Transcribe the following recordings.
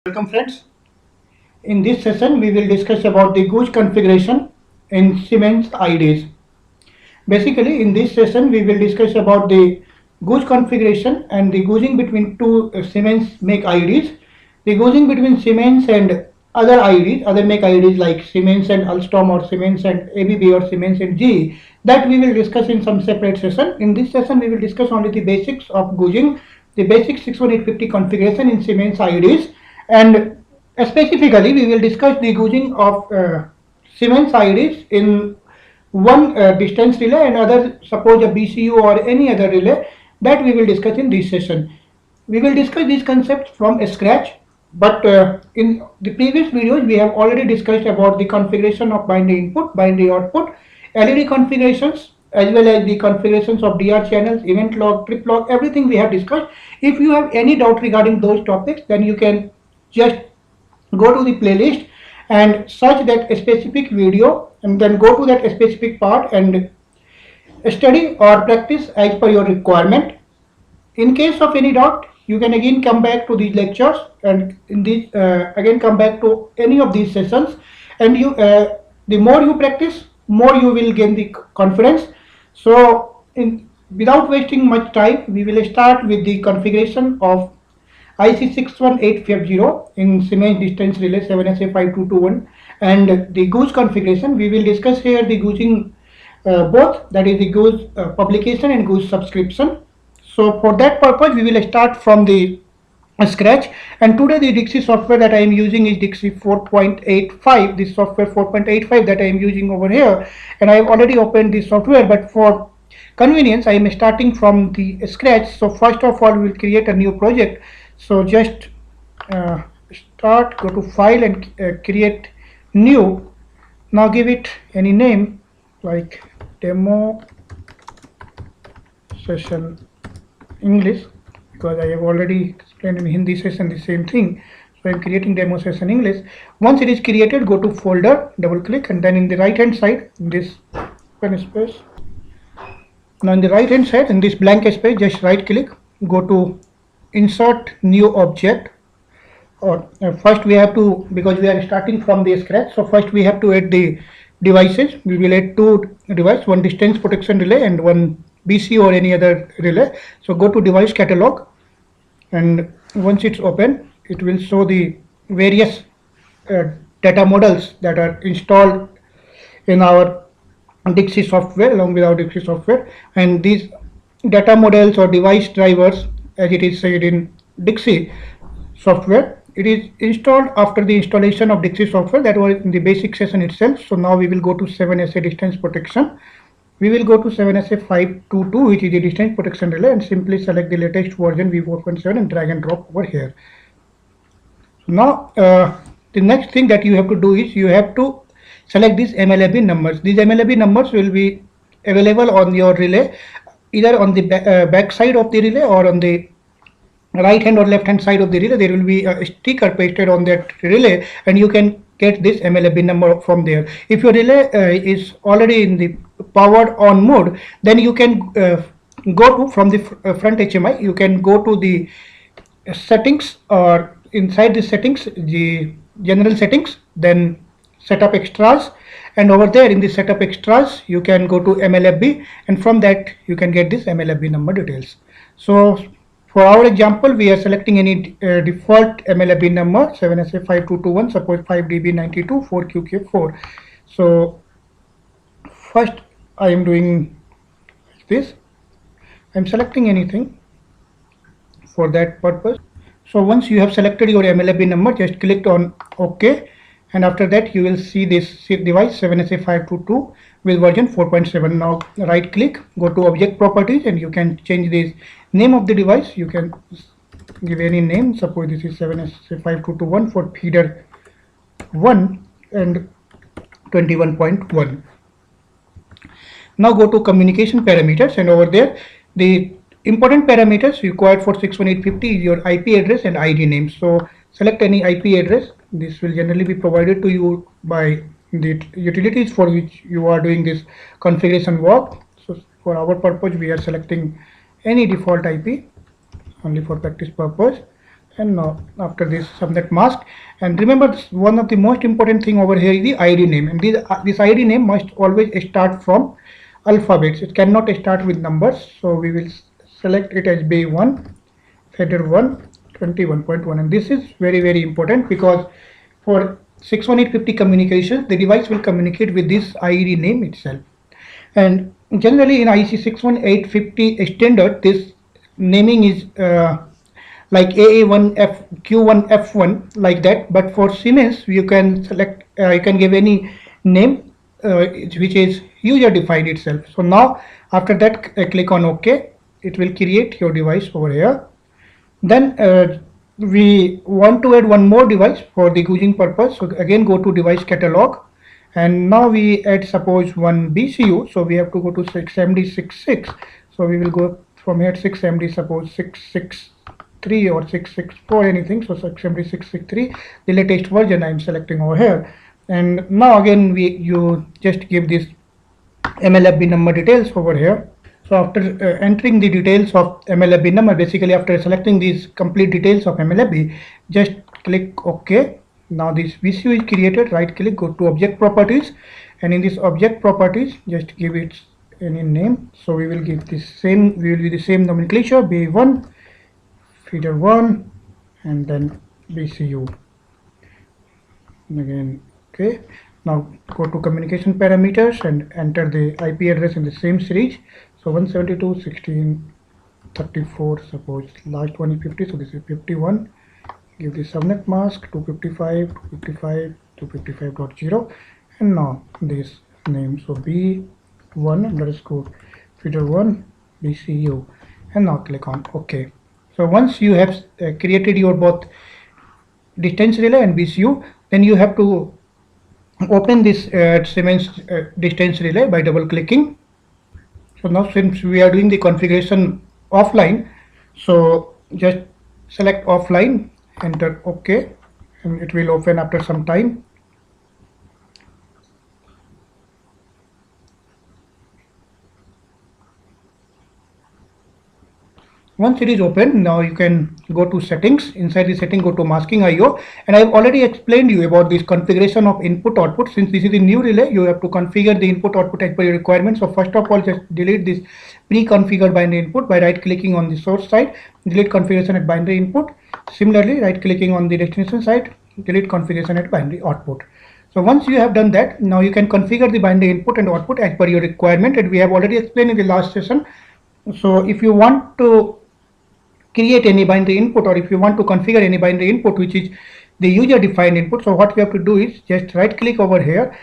Welcome friends. In this session we will discuss about the gauge configuration in Siemens IDs. Basically in this session we will discuss about the gauge configuration and the gauging between two Siemens make IDs, the gauging between Siemens and other IDs, other make IDs like Siemens and Alstom or Siemens and ABB or Siemens and GE, that we will discuss in some separate session. In this session we will discuss only the basics of gauging, the basic 61850 configuration in Siemens IDs, and specifically we will discuss the gauging of Siemens IDs in one distance relay and other, suppose a BCU or any other relay, that we will discuss in this session. We will discuss these concepts from scratch, but in the previous videos we have already discussed about the configuration of binary input, binary output, LED configurations, as well as the configurations of DR channels, event log, trip log, everything we have discussed. If you have any doubt regarding those topics, then you can just go to the playlist and search that specific video and then go to that specific part and study or practice as per your requirement. In case of any doubt, you can again come back to these lectures and in these again come back to any of these sessions, and you the more you practice, more you will gain the confidence. So without wasting much time, we will start with the configuration of IC 61850 in Siemens distance relay 7SA5221 and the gauge configuration. We will discuss here the gauging both, that is the gauge publication and gauge subscription. So for that purpose we will start from the scratch, and today the Dixie software that I am using is Dixie 4.85. this software 4.85 that I am using over here, and I have already opened this software, but for convenience I am starting from the scratch. So first of all we will create a new project. So just start, go to file and create new. Now give it any name like demo session English, because I have already explained in Hindi session the same thing. So I am creating demo session English. Once it is created, go to folder, double click, and then in the right hand side in this open space, now in the right hand side in this blank space, just right click, go to insert new object. Or first we have to, because we are starting from the scratch, so first we have to add the devices. We will add two devices, one distance protection relay and one BC or any other relay. So go to device catalog, and once it's open, it will show the various data models that are installed in our Dixie software along with our Dixie software. And these data models or device drivers, as it is said in Dixie software, it is installed after the installation of Dixie software that was in the basic session itself. So now we will go to 7SA distance protection. We will go to 7SA522, which is the distance protection relay, and simply select the latest version v4.7 and drag and drop over here. Now the next thing that you have to do is you have to select these MLAB numbers. These MLAB numbers will be available on your relay either on the back side of the relay or on the right hand or left hand side of the relay. There will be a sticker pasted on that relay, and you can get this MLAB number from there. If your relay is already in the powered on mode, then you can go to, from the front HMI, you can go to the settings, or inside the settings, the general settings, then setup extras, and over there in the setup extras you can go to MLAB, and from that you can get this MLAB number details. So for our example, we are selecting any default MLAB number 7SA5221, suppose 5DB92 4QK4. So first I am doing this, I am selecting anything for that purpose. So once you have selected your MLAB number, just click on OK, and after that you will see this device 7SA522 with version 4.7. Now right click, go to object properties, and you can change the name of the device. You can give any name, suppose this is 7SA5221 for feeder 1 and 21.1. Now go to communication parameters, and over there the important parameters required for 61850 is your IP address and ID name. So select any IP address. This will generally be provided to you by the utilities for which you are doing this configuration work. So for our purpose we are selecting any default IP only for practice purpose. And now after this subnet mask, and remember one of the most important thing over here is the ID name, and this ID name must always start from alphabets. It cannot start with numbers, so we will select it as B1 header 1 21.1, and this is very important because for 61850 communications the device will communicate with this ID name itself. And generally in IEC 61850 standard, this naming is like AA1 F Q1 F1 like that, but for Siemens you can select you can give any name which is user defined itself. So now after that click on OK. It will create your device over here. Then we want to add one more device for the googing purpose, so again go to device catalog, and now we add suppose one BCU, so we have to go to 6MD66, so we will go from here 6MD, suppose 663 or 664 anything, so 6MD663, the latest version I am selecting over here. And now again you just give this MLFB number details over here. So after entering the details of MLFB number, basically after selecting these complete details of MLFB, just click OK. Now this VCU is created. Right click, go to object properties, and in this object properties just give it any name. So we will give this same, we will be the same nomenclature, B1 feeder 1 and then VCU again. Okay, now go to communication parameters and enter the IP address in the same series. So 172.16.34, suppose last one is 50, so this is 51. Give the subnet mask 255.255.255.0, and now this name, so B1 underscore feeder 1 BCU, and now click on OK. So once you have created your both distance relay and BCU, then you have to open this Siemens distance relay by double clicking. So now since we are doing the configuration offline, so just select offline, enter OK, and it will open after some time. Once it is open, now you can go to settings. Inside the setting, go to masking IO, and I have already explained you about this configuration of input output. Since this is a new relay, you have to configure the input output as per your requirements. So first of all, just delete this pre-configured binary input by right clicking on the source side, delete configuration at binary input. Similarly, right clicking on the destination side, delete configuration at binary output. So once you have done that, now you can configure the binary input and output as per your requirement, and we have already explained in the last session. So if you want to create any binary input, or if you want to configure any binary input which is the user defined input, so what we have to do is just right click over here,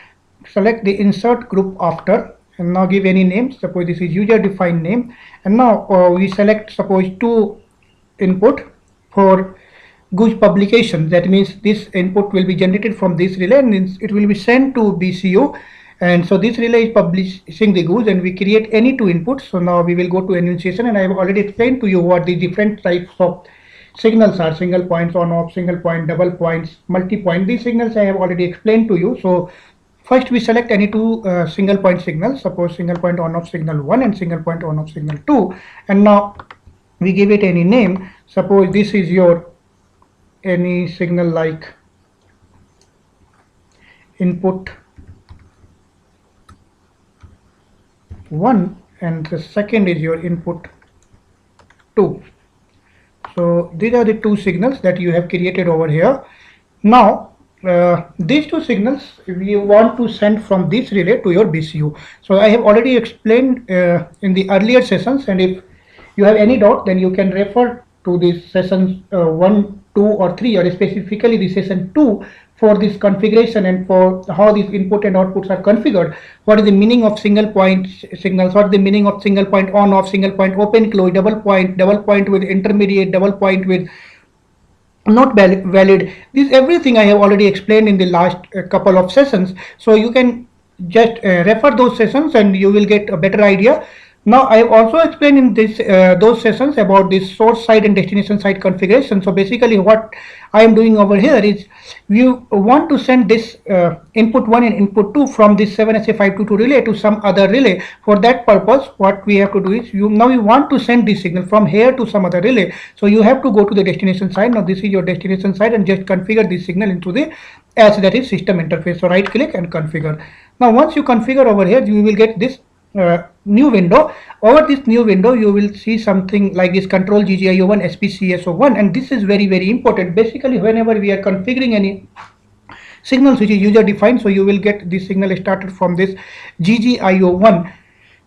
select the insert group after, and now give any name. Suppose this is user defined name, and now we select suppose two input for goose publication. That means this input will be generated from this relay and it will be sent to BCU, and so this relay is publishing the goose, and we create any two inputs. So now we will go to enunciation, and I have already explained to you what the different types of signals are: single points, on off, single point, double points, multi-point. These signals I have already explained to you. So first we select any two single point signals, suppose single point on off signal 1 and single point on off signal 2, and now we give it any name. Suppose this is your any signal like input 1, and the second is your input 2. So these are the two signals that you have created over here. Now these two signals we want to send from this relay to your BCU. So I have already explained in the earlier sessions, and if you have any doubt, then you can refer to the sessions 1, 2 or 3, or specifically the session 2 for this configuration and for how these input and outputs are configured. What is the meaning of single point signals? What is the meaning of single point on off, single point open close, double point with intermediate, double point with not valid? This everything I have already explained in the last couple of sessions, so you can just refer those sessions and you will get a better idea. Now I have also explained in this those sessions about this source side and destination side configuration. So basically what I am doing over here is you want to send this input 1 and input 2 from this 7SA522 relay to some other relay. For that purpose what we have to do is you want to send this signal from here to some other relay. So you have to go to the destination side. Now this is your destination side and just configure this signal into the as that is system interface. So right click and configure. Now once you configure over here you will get this new window. Over this new window you will see something like this control GGIO1 SPCSO1, and this is very important. Basically whenever we are configuring any signals which is user defined, so you will get this signal started from this GGIO1.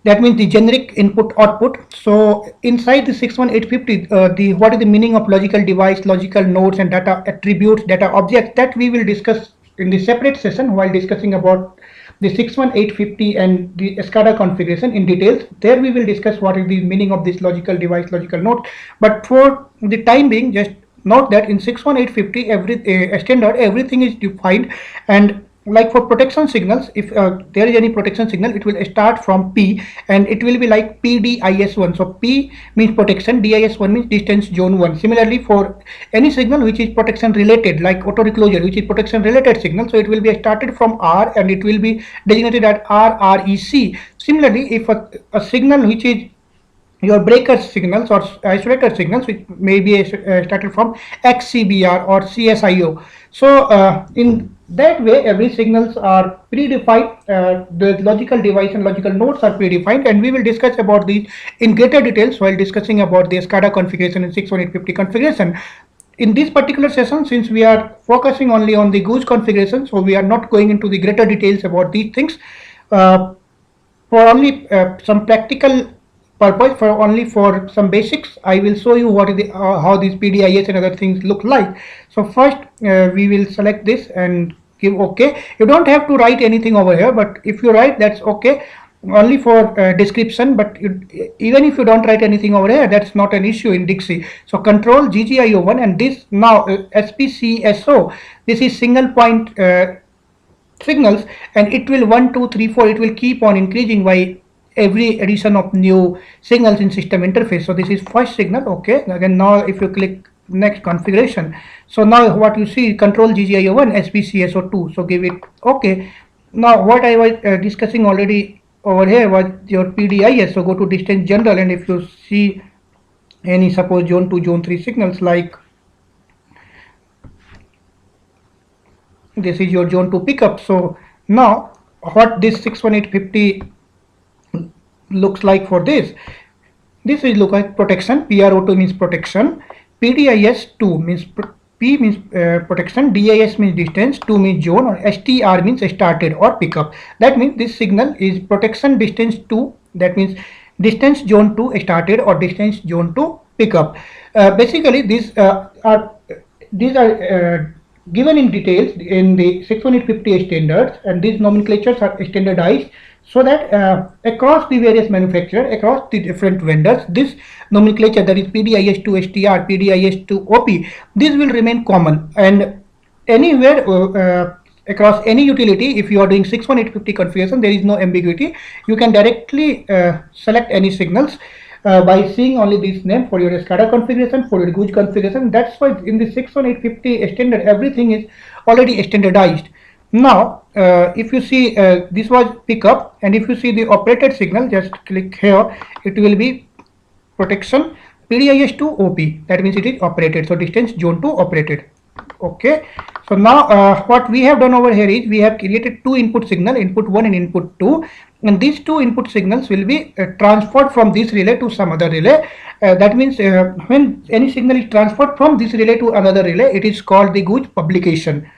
That means the generic input output. So inside the 61850 what is the meaning of logical device, logical nodes and data attributes, data objects, that we will discuss in the separate session while discussing about the 61850 and the SCADA configuration in details. There we will discuss what is the meaning of this logical device, logical node. But for the time being, just note that in 61850 standard everything is defined, and like for protection signals, if there is any protection signal, it will start from P and it will be like PDIS1. So P means protection, DIS1 means distance zone 1. Similarly for any signal which is protection related, like auto reclosure which is protection related signal, so it will be started from R and it will be designated at RREC. Similarly, if a signal which is your breaker signals or isolator signals which may be started from XCBR or CSIO. So in that way every signals are predefined, the logical device and logical nodes are predefined, and we will discuss about these in greater details while discussing about the SCADA configuration and 61850 configuration. In this particular session, since we are focusing only on the GOOS configuration, so we are not going into the greater details about these things. For only some practical purpose, for some basics, I will show you what is the how these PDIS and other things look like. So first we will select this and give OK. You don't have to write anything over here, but if you write, that's okay, only for description. But even if you don't write anything over here, that's not an issue in Dixie. So control GGIO1 and this now SPCSO, this is single point signals, and it will 1 2 3 4, it will keep on increasing by every addition of new signals in system interface. So this is first signal. Okay, again now if you click next configuration, so now what you see control GGIO1 SPCSO2, so give it okay. Now what I was discussing already over here was your PDIS. So go to distance general, and if you see any suppose zone 2 zone 3 signals, like this is your zone 2 pickup. So now what this 61850 looks like for this is look like protection. PRO2 means protection, PDIS2 means P means protection, DIS means distance, 2 means zone, or STR means started or pickup. That means this signal is protection distance 2, that means distance zone 2 started or distance zone 2 pickup. Basically these are given in details in the 61850 standards, and these nomenclatures are standardized so that across the various manufacturers, across the different vendors, this nomenclature, that is PDIS2 STR, PDIS2 OP, this will remain common. And anywhere across any utility, if you are doing 61850 configuration, there is no ambiguity. You can directly select any signals by seeing only this name for your SCADA configuration, for your GOOS configuration. That's why in the 61850 standard everything is already standardized. Now if you see this was pickup, and if you see the operated signal, just click here, it will be protection PDIS2 OP, that means it is operated, so distance zone 2 operated. Okay, so now what we have done over here is we have created two input signal, input 1 and input 2, and these two input signals will be transferred from this relay to some other relay. That means when any signal is transferred from this relay to another relay, it is called the GOOS publication.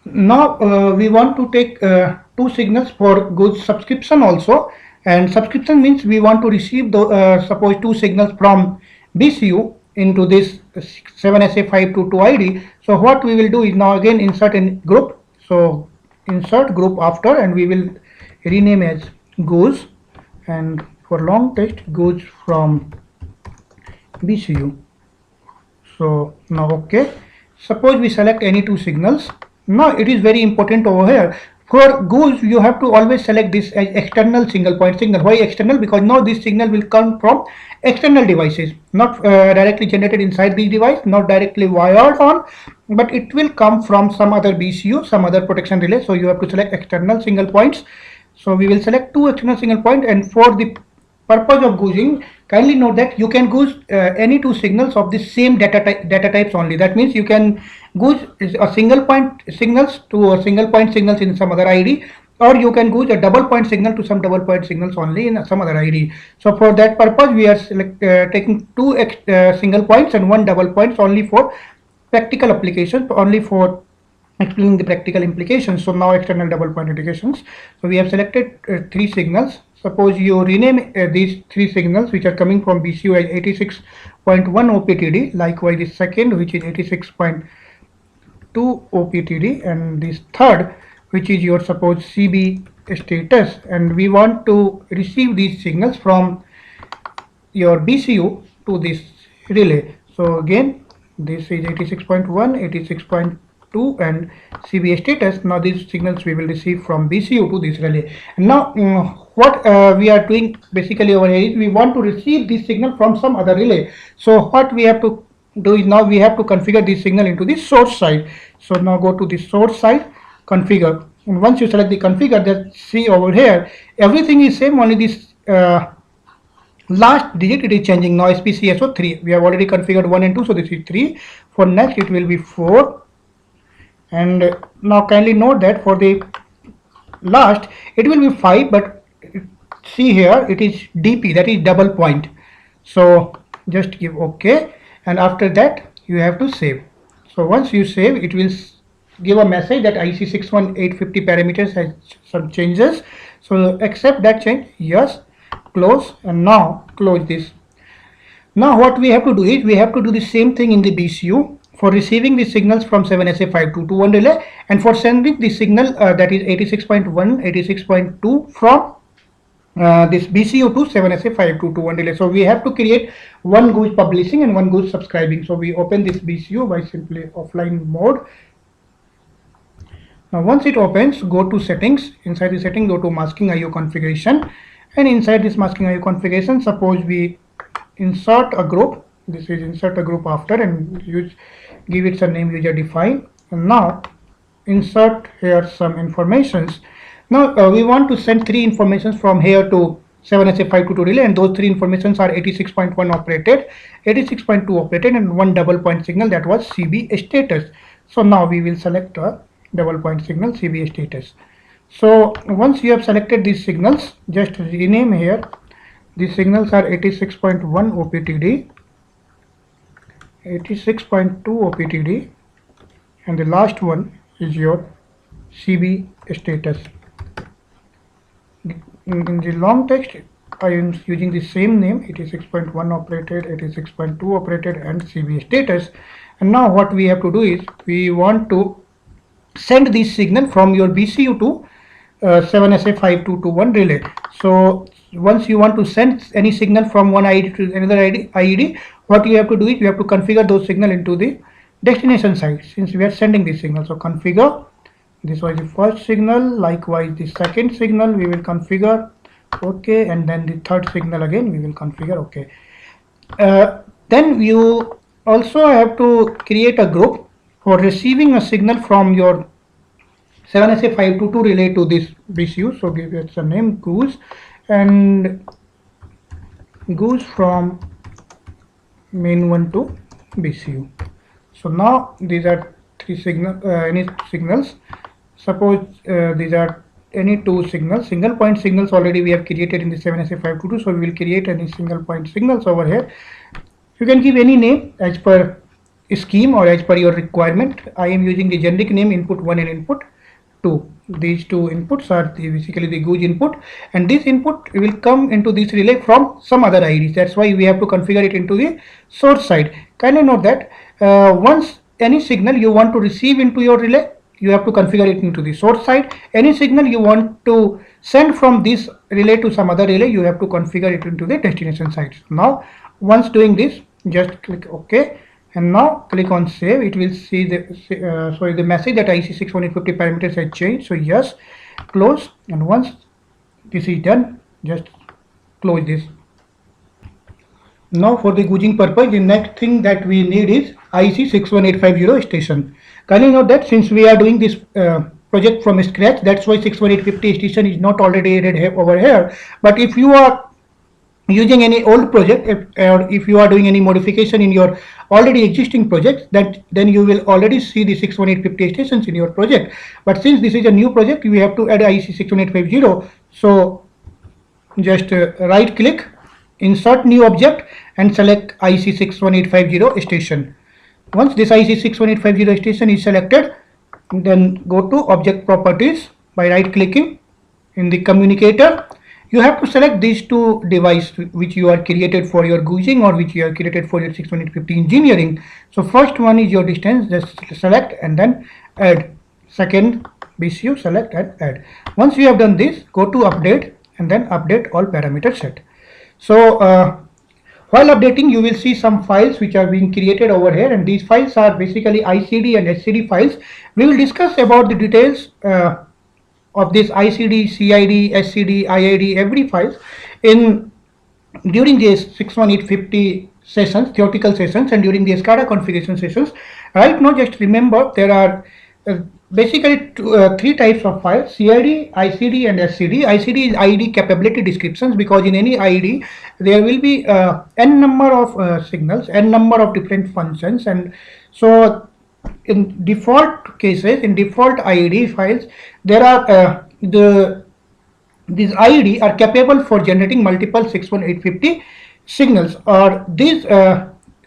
Now we want to take two signals for GOOS subscription also, and subscription means we want to receive the suppose two signals from BCU into this 7SA522 ID. So what we will do is now again insert in group, so insert group after, and we will rename as GOOS, and for long text GOOS from BCU. So now okay, suppose we select any two signals. Now it is very important over here, For goose, you have to always select this as external single point signal. Why external? Because now this signal will come from external devices, not directly generated inside the device, not directly wired on, but it will come from some other BCU, some other protection relay. So you have to select external single points. So we will select two external single point, and for the purpose of goosing, kindly note that you can goose any two signals of the same data types only. That means you can goose a single point signals to a single point signals in some other ID, or you can goose a double point signal to some double point signals only in some other ID. So for that purpose, we are taking two single points and one double points only for practical applications, only for explaining the practical implications. So now external double point indications. So we have selected three signals. Suppose you rename these three signals which are coming from BCU as 86.1 OPTD, likewise the second which is 86.2 OPTD, and this third which is your suppose CB status, and we want to receive these signals from your BCU to this relay. So again, this is 86.1, 86.2 and CB status. Now these signals we will receive from BCU to this relay. And now what we are doing basically over here is we want to receive this signal from some other relay. So what we have to do is now we have to configure this signal into the source side. So now go to the source side, configure, and once you select the configure, then see over here everything is same, only this last digit it is changing. Now SPCSO 3, we have already configured 1 and 2, so this is 3. For next it will be 4. And now kindly note that for the last it will be 5, but see here it is DP, that is double point. So just give OK, and after that you have to save. So once you save, it will give a message that IEC 61850 parameters has some changes. So accept that change, yes, close, and now close this. Now what we have to do is we have to do the same thing in the BCU for receiving the signals from 7SA5221 relay, and for sending the signal that is 86.1, 86.2 from this BCU to 7SA5221 relay. So we have to create one goose publishing and one goose subscribing. So we open this BCU by simply offline mode. Now once it opens, go to settings. Inside the setting, go to masking IO configuration, and inside this masking IO configuration, suppose we insert a group. This is insert a group after, and give it some name user define. And now insert here some informations. Now we want to send three informations from here to 7SA522 relay, and those three informations are 86.1 operated, 86.2 operated, and one double point signal, that was CB status. So now we will select a double point signal CB status. So once you have selected these signals, just rename here. These signals are 86.1 OPTD, 86.2 OPTD, and the last one is your CB status. In the long text, I am using the same name, 86.1 operated, 86.2 operated, and CB status. And now what we have to do is we want to send this signal from your BCU to 7SA5221 relay. So once you want to send any signal from one IED to another IED, what you have to do is you have to configure those signal into the destination side, since we are sending this signal. So configure, this was the first signal, likewise the second signal we will configure, okay, and then the third signal again we will configure, okay. Then you also have to create a group for receiving a signal from your 7SA522 relay to this BCU. So give it a name goose, and goose from main one to BCU. So now these are three any signals. Suppose these are any two signals, single point signals already we have created in the 7SA522. So we will create any single point signals over here. You can give any name as per scheme or as per your requirement. I am using the generic name input 1 and input 2. These two inputs are basically the goose input, and this input will come into this relay from some other IDs. That's why we have to configure it into the source side. Kindly note that once any signal you want to receive into your relay, you have to configure it into the source side. Any signal you want to send from this relay to some other relay, you have to configure it into the destination side. Now once doing this, just click OK, and now click on save. It will see the sorry, the message that IEC 61850 parameters has changed. So yes, close, and once this is done, just close this. Now for the gouging purpose, the next thing that we need is IC 61850 station. Kindly note that since we are doing this project from scratch, that's why 61850 station is not already added over here. But if you are using any old project, or if you are doing any modification in your already existing project, then you will already see the 61850 stations in your project. But since this is a new project, you have to add IC 61850. So just right click, insert new object, and select IC 61850 station. Once this IC 61850 station is selected, then go to object properties by right clicking. In the communicator, you have to select these two devices which you are created for your gouging or which you are created for your 61850 engineering. So first one is your distance, just select and then add. Second BCU, select and add. Once you have done this, go to update and then update all parameters set. So while updating, you will see some files which are being created over here, and these files are basically ICD and SCD files. We will discuss about the details of this ICD, CID, SCD, IID, every files in during these 61850 sessions, theoretical sessions, and during the SCADA configuration sessions. Right now, just remember there are basically three types of files: CID, ICD, and SCD. ICD is IED capability descriptions, because in any IED there will be n number of signals, n number of different functions, and so in default cases, in default IED files, there are these IED are capable for generating multiple 61850 signals, or these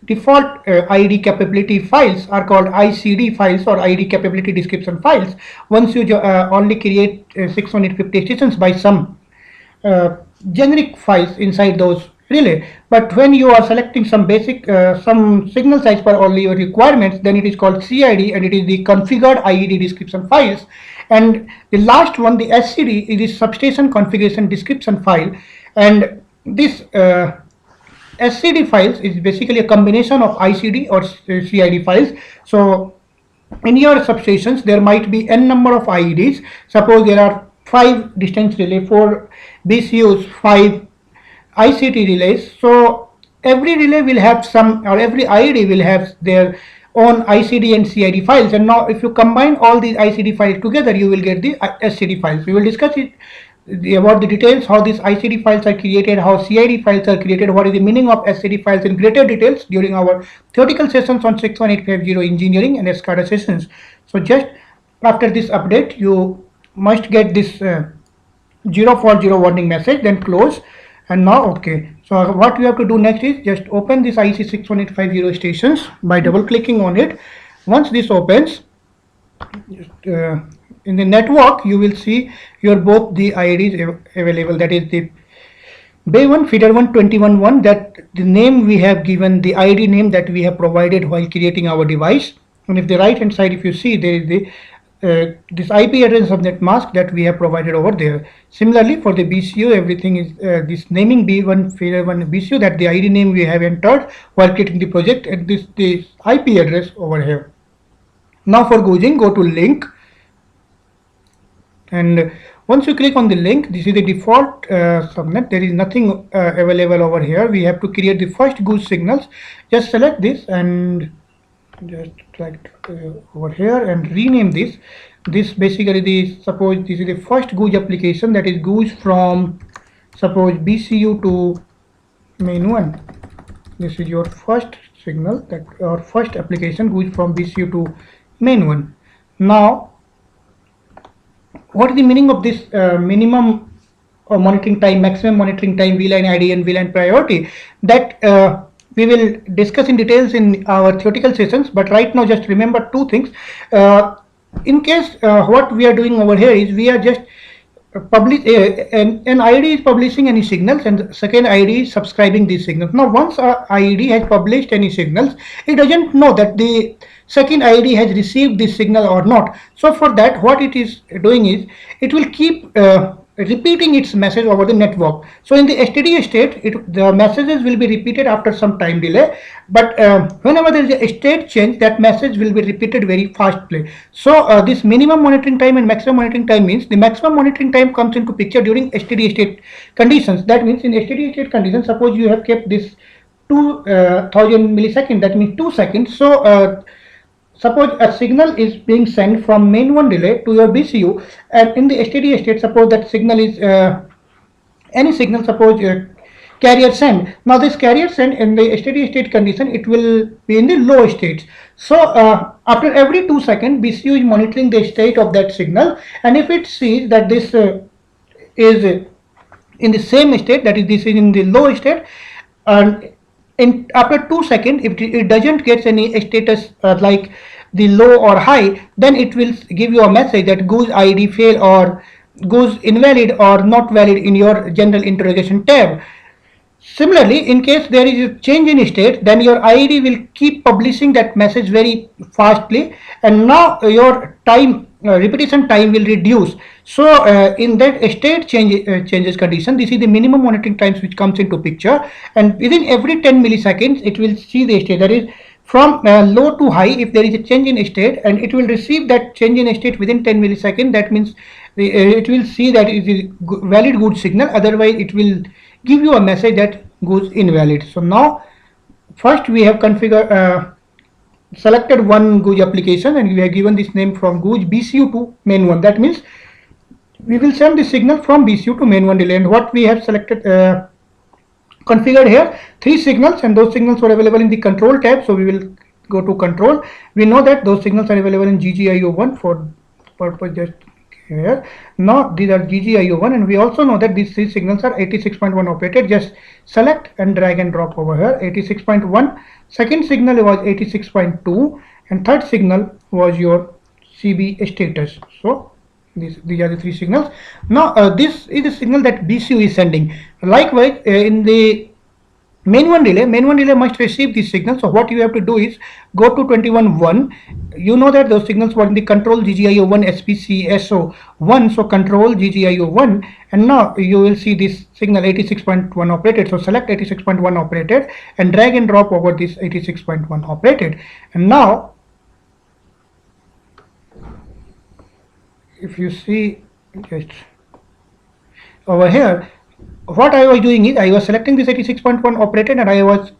default IED capability files are called ICD files or IED capability description files. Once you only create 61850 stations by some generic files inside those relay, but when you are selecting some basic some signals as per only your requirements, then it is called CID, and it is the configured IED description files. And the last one, the SCD, is the substation configuration description file, and this SCD files is basically a combination of ICD or CID files. So in your substations there might be n number of IEDs. Suppose there are 5 distance relay, 4 BCUs, 5 ICT relays. So every relay will have some, or every IED will have their own ICD and CID files, and now if you combine all these ICD files together, you will get the SCD files. We will discuss it about the details, how these ICD files are created, how CID files are created, what is the meaning of SCD files in greater details during our theoretical sessions on 61850 engineering and SCADA sessions. So just after this update, you must get this 040 warning message, then close, and now okay. So what you have to do next is just open this IC 61850 stations by double clicking on it. Once this opens, in the network you will see your both the IEDs available, that is the Bay 1, Feeder 1, 21.1, that the name we have given, the IED name that we have provided while creating our device. And if the right hand side, if you see, there is the this IP address subnet mask that we have provided over there. Similarly for the BCU, everything is this naming B1 Feeder 1 BCU, that the ID name we have entered while creating the project, and this IP address over here. Now for gouging, go to link, and once you click on the link, this is the default subnet. There is nothing available over here. We have to create the first gauge signals. Just select this and just drag over here and rename this. This basically suppose this is the first gauge application, that is gauge from suppose BCU to main 1. This is your first signal, that or first application, gauge from BCU to main 1. Now what is the meaning of this minimum monitoring time, maximum monitoring time, VLAN ID and VLAN priority? That we will discuss in details in our theoretical sessions, but right now just remember two things. In case what we are doing over here is we are just publish an IED is publishing any signals, and the second IED is subscribing these signals. Now once our IED has published any signals, it doesn't know that the second IED has received this signal or not. So for that, what it is doing is it will keep repeating its message over the network. So in the steady state, the messages will be repeated after some time delay, but whenever there is a state change, that message will be repeated very fastly. So this minimum monitoring time and maximum monitoring time means the maximum monitoring time comes into picture during steady state conditions. That means in steady state conditions, suppose you have kept this 2000 milliseconds, that means 2 seconds. So suppose a signal is being sent from main one relay to your BCU, and in the steady state, suppose that signal is any signal, suppose carrier send. Now this carrier send in the steady state condition, it will be in the low states. So after every 2 seconds, BCU is monitoring the state of that signal, and if it sees that this is in the same state, that is, this is in the low state, and in after 2 seconds, if it doesn't get any status like the low or high, then it will give you a message that goose ID fail or goose invalid or not valid in your general interrogation tab. Similarly, in case there is a change in state, then your IED will keep publishing that message very fastly, and now your time repetition time will reduce. So in that state changes condition, this is the minimum monitoring times which comes into picture, and within every 10 milliseconds it will see the state, that is from low to high. If there is a change in state, and it will receive that change in state within 10 milliseconds, that means it will see that it is valid good signal, otherwise it will give you a message that goes invalid. So now first we have configured selected one GUJ application, and we have given this name from GUJ BCU to main one. That means we will send the signal from BCU to main one relay, and what we have selected configured here 3 signals, and those signals were available in the control tab. So we will go to control. We know that those signals are available in GGIO1 for purpose just here. Now these are GGIO1, and we also know that these 3 signals are 86.1 operated. Just select and drag and drop over here. 86.1, second signal was 86.2, and third signal was your CB status. So these are the 3 signals. Now this is the signal that BCU is sending. Likewise, in the main one relay must receive this signal. So what you have to do is go to 21.1. You know that those signals were in the control GGIO1 SPCSO1. So control GGIO1, and now you will see this signal 86.1 operated. So select 86.1 operated and drag and drop over this 86.1 operated. And now if you see just over here, what I was doing is I was selecting this 86.1 operated, and I was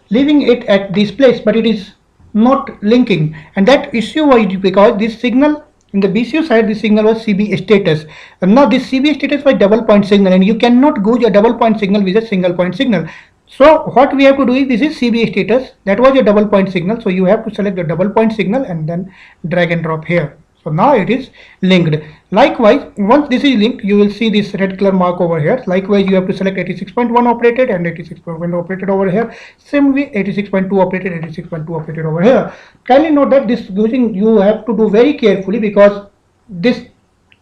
leaving it at this place, but it is not linking, and that issue was because this signal in the BCU side, this signal was CB status, and now this CB status was double point signal, and you cannot go a double point signal with a single point signal. So what we have to do is, this is CB status, that was a double point signal, so you have to select the double point signal and then drag and drop here. So now it is linked. Likewise, once this is linked, you will see this red color mark over here. Likewise, you have to select 86.1 operated and 86.1 operated over here. Same way, 86.2 operated, 86.2 operated over here. Kindly note that this using you have to do very carefully, because this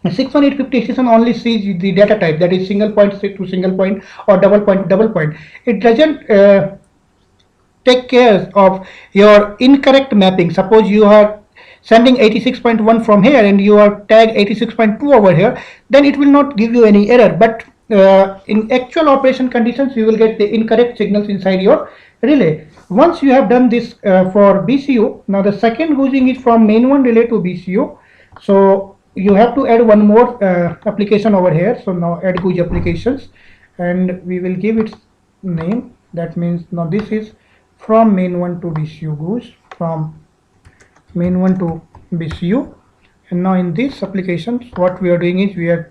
61850 station only sees the data type, that is single point to single point or double point to double point. It doesn't take care of your incorrect mapping. Suppose you are sending 86.1 from here and you are tag 86.2 over here, then it will not give you any error, but in actual operation conditions you will get the incorrect signals inside your relay. Once you have done this for BCU, now the second goosing is from main one relay to BCU. So you have to add one more application over here. So now add GUJ applications, and we will give its name. That means now this is from main one to BCU GUJ, from main one to BCU. And now in this application, what we are doing is we are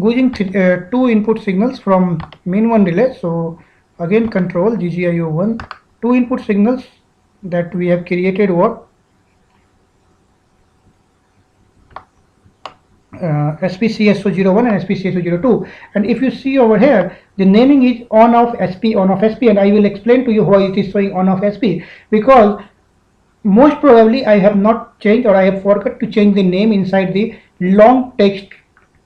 goosing 2 input signals from main one relay. So again, control GGIO1, 2 input signals that we have created were SPCSO01 and SPCSO02. And if you see over here, the naming is on off SP, on off SP, and I will explain to you why it is showing on off SP, because most probably I have not changed, or I have forgot to change the name inside the long text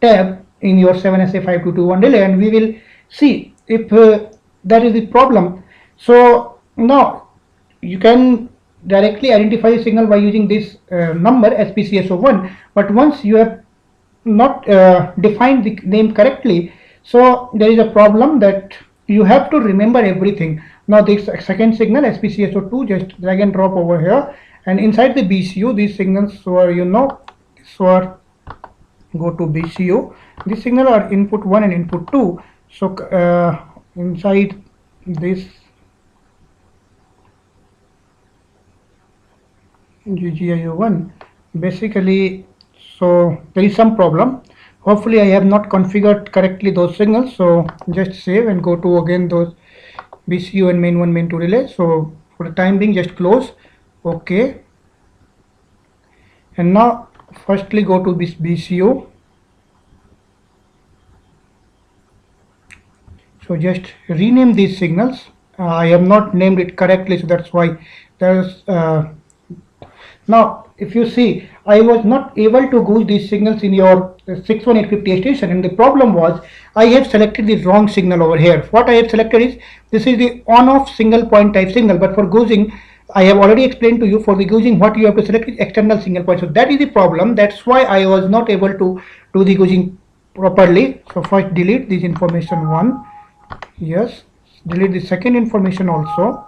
tab in your 7SA5221 relay, and we will see if that is the problem. So now you can directly identify the signal by using this number SPCSO1, but once you have not defined the name correctly. So there is a problem that you have to remember everything. Now this second signal SPCSO2, just drag and drop over here, and inside the BCU these signals were, so go to BCU. This signal are input 1 and input 2. So inside this GGIO1, basically, so there is some problem. Hopefully I have not configured correctly those signals, so just save and go to again those BCU and main 1 main 2 relay. So for the time being just close. Okay, and now firstly go to this BCU. So just rename these signals. I have not named it correctly, so that's why there's now if you see, I was not able to gauge these signals in your 61850 station, and the problem was I have selected the wrong signal over here. What I have selected is, this is the on-off single point type signal, but for gauging I have already explained to you, for the gauging what you have to select is external single point. So that is the problem. That's why I was not able to do the gauging properly. So first delete this information one. Yes, delete the second information also,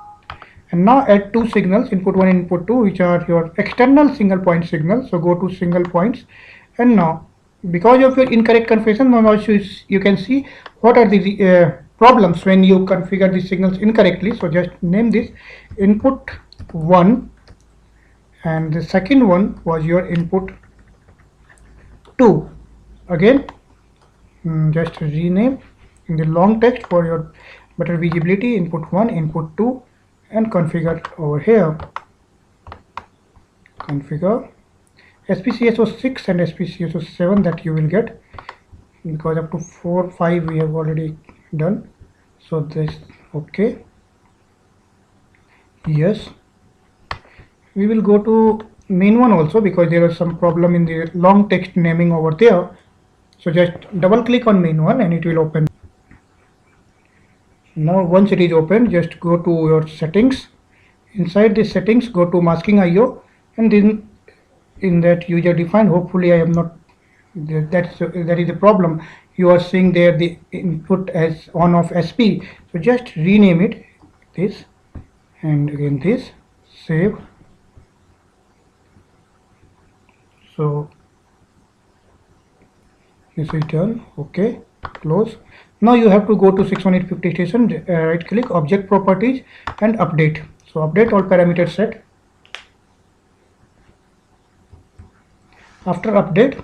and now add two signals, input 1 and input 2, which are your external single point signals. So go to single points, and now because of your incorrect configuration, now you can see what are the problems when you configure the signals incorrectly. So just name this input 1, and the second one was your input 2. Again, just rename in the long text for your better visibility, input 1, input 2, and configure over here. Configure SPCSO6 and SPCSO7 that you will get, because up to 4 5 we have already done. So this, okay, yes, we will go to main one also, because there is some problem in the long text naming over there. So just double click on main one and it will open. Now once it is open, just go to your settings. Inside the settings, go to masking IO, and then in that user defined, hopefully I am not, that is the problem. You are seeing there the input as on of SP. So just rename it this, and again this, save. So this is done. Okay, close. Now you have to go to 61850 station, right click, object properties, and update. So update all parameters set. After update,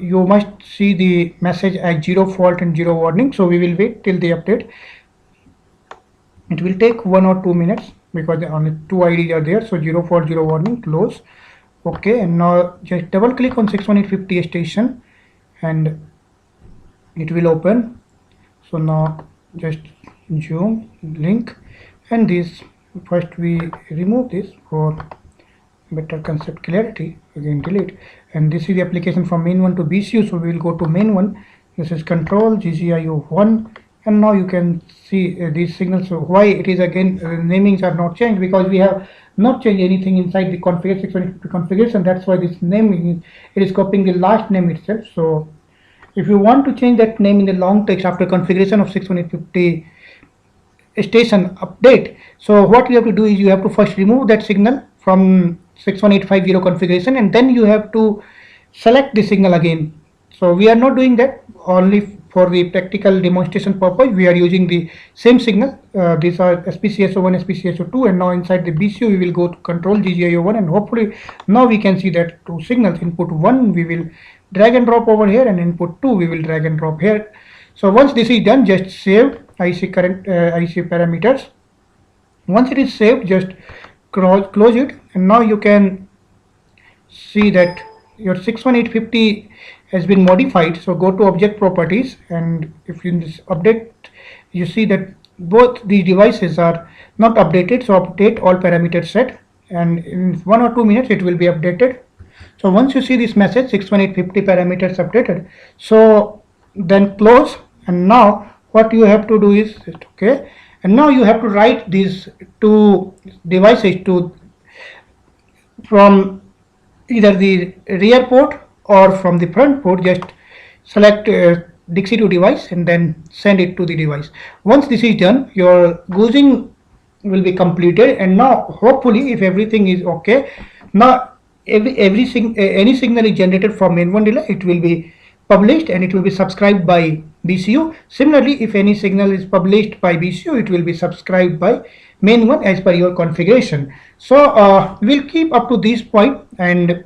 you must see the message as 0 fault and 0 warning. So we will wait till the update. It will take 1 or 2 minutes, because only 2 IDs are there. So 0 fault, 0 warning, close. Okay, and now just double click on 61850 station and it will open. So now just zoom, link, and this, first we remove this for better concept clarity. Again delete, and this is the application from main one to BCU. So we will go to main one. This is control GGIO1, and now you can see these signals. So why it is again namings are not changed, because we have not changed anything inside the configuration. That's why this naming, it is copying the last name itself. So if you want to change that name in the long text after configuration of 61850 station update, so what you have to do is you have to first remove that signal from 61850 configuration, and then you have to select the signal again. So we are not doing that, only for the practical demonstration purpose we are using the same signal. These are SPCSO1, SPCSO2, and now inside the BCU we will go to control GGIO1, and hopefully now we can see that two signals, input 1 we will drag and drop over here, and input 2 we will drag and drop here. So once this is done, just save IC current IC parameters. Once it is saved, just close it, and now you can see that your 61850 has been modified. So go to object properties, and if you update, you see that both the devices are not updated. So update all parameters set, and in 1 or 2 minutes it will be updated. So once you see this message 61850 parameters updated, so then close, and now what you have to do is, okay, and now you have to write these two devices to from either the rear port or from the front port. Just select Dixie to device and then send it to the device. Once this is done, your goosing will be completed, and now hopefully if everything is okay, now any signal is generated from main1 relay, it will be published and it will be subscribed by BCU. Similarly, if any signal is published by BCU, it will be subscribed by main1 as per your configuration. So we'll keep up to this point, and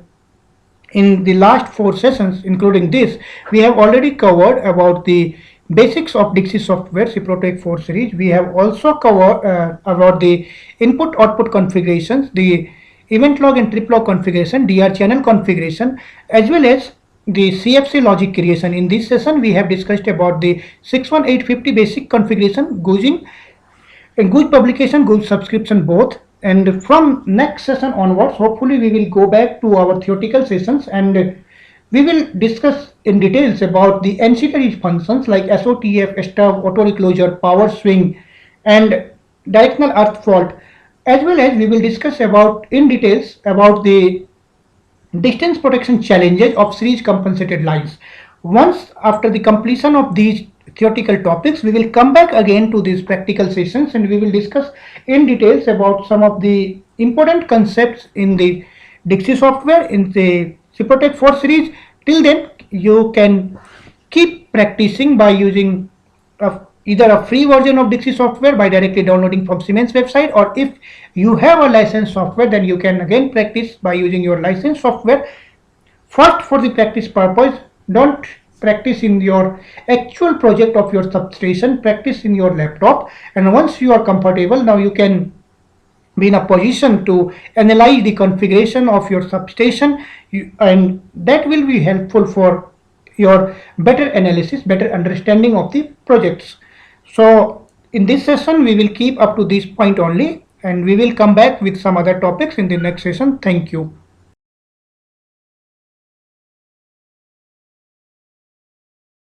in the last 4 sessions including this, we have already covered about the basics of Dixie software Cyprotec 4 series. We have also covered about the input output configurations, the event log and trip log configuration, DR channel configuration, as well as the CFC logic creation. In this session we have discussed about the 61850 basic configuration, goosing, and goose publication, goose subscription both. And from next session onwards, hopefully we will go back to our theoretical sessions, and we will discuss in details about the ancillary functions like SOTF, stub, auto reclosure, power swing, and directional earth fault, as well as we will discuss about in details about the distance protection challenges of series compensated lines. Once after the completion of these theoretical topics, we will come back again to these practical sessions, and we will discuss in details about some of the important concepts in the Dixie software in the Cyprotec 4 series. Till then, you can keep practicing by using either a free version of Dixie software by directly downloading from Siemens website, or if you have a licensed software, then you can again practice by using your licensed software. First, for the practice purpose, don't practice in your actual project of your substation, practice in your laptop, and once you are comfortable, now you can be in a position to analyze the configuration of your substation, and that will be helpful for your better analysis, better understanding of the projects. So in this session we will keep up to this point only, and we will come back with some other topics in the next session. Thank you.